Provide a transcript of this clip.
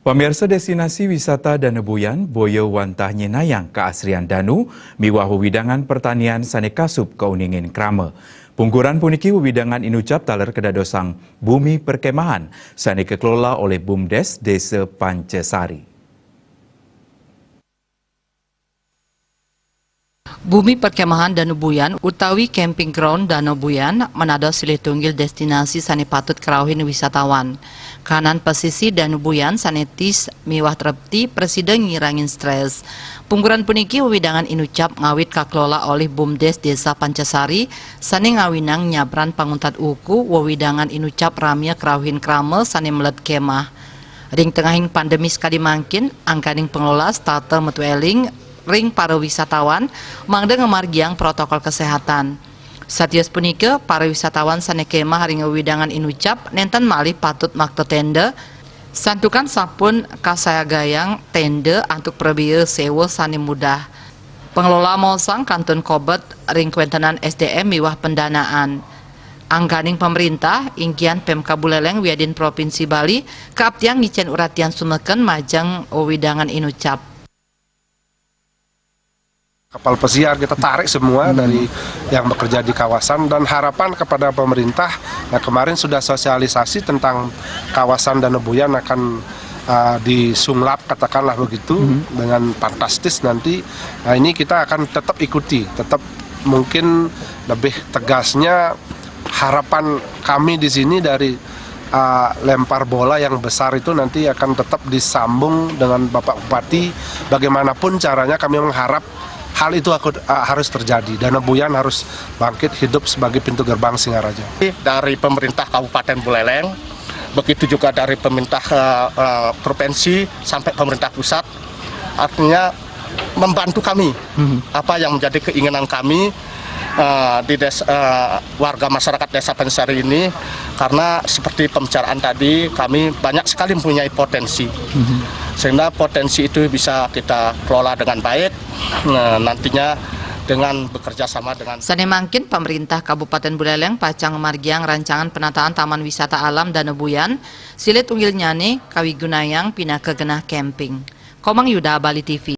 Pemirsa destinasi wisata Danubuyan, Boyo wantah nyenayang keasrian Danu, miwah wewidangan pertanian sane kasup keuningin krama. Pungguran puniki wewidangan inucap taler kedadosang bumi perkemahan, sane kekelola oleh BUMDes Desa Pancasari. Bumi Perkemahan Danubuyan utawi camping ground Danubuyan manado silih tunggil destinasi sane patut kerauhin wisatawan. Kanan pesisi Danubuyan sanetis miwah trepti presiden ngirangin stres. Pungguran puniki wewidangan inucap ngawit kakelola oleh BUMDes Desa Pancasari sane ngawinang nyabran panguntat uku wewidangan inucap ramia kerauhin krame sane melet kemah. Ring tengahing pandemi sekali mangkin angkaning pengelola starter metueling ring para wisatawan mangda ngemargiang protokol kesehatan. Satios punike para wisatawan sane kemah haring wewidangan inucap nenten malih patut makte tenda santukan sapun kasaya gayang tenda antuk perbieu sewa sane mudah. Pengelola mosang kantun Kobet ring kuentenan SDM miwah pendanaan. Angganing pemerintah ingkian Pemka Buleleng Wiadin Provinsi Bali kaaptiang ngicen uratian sumeken majang wewidangan inucap. Kapal pesiar kita tarik semua dari yang bekerja di kawasan dan harapan kepada pemerintah. Nah, kemarin sudah sosialisasi tentang kawasan Danubuyan akan disunglap katakanlah begitu dengan fantastis nanti. Nah, ini kita akan tetap ikuti, tetap mungkin lebih tegasnya harapan kami di sini dari lempar bola yang besar itu nanti akan tetap disambung dengan Bapak Bupati. Bagaimanapun caranya kami mengharap hal itu harus terjadi. Danubuyan harus bangkit hidup sebagai pintu gerbang Singaraja. Dari pemerintah Kabupaten Buleleng, begitu juga dari pemerintah provinsi sampai pemerintah pusat, artinya membantu kami apa yang menjadi keinginan kami di warga masyarakat Desa Pancasari ini, karena seperti pembicaraan tadi kami banyak sekali mempunyai potensi. Sehingga potensi itu bisa kita kelola dengan baik, nantinya dengan bekerja sama dengan Sane mangkin pemerintah Kabupaten Buleleng pacang margiang rancangan penataan Taman Wisata Alam Danubuyan silit unggil nyane kawigunayang pindah ke genah camping. Komang Yuda, Bali TV.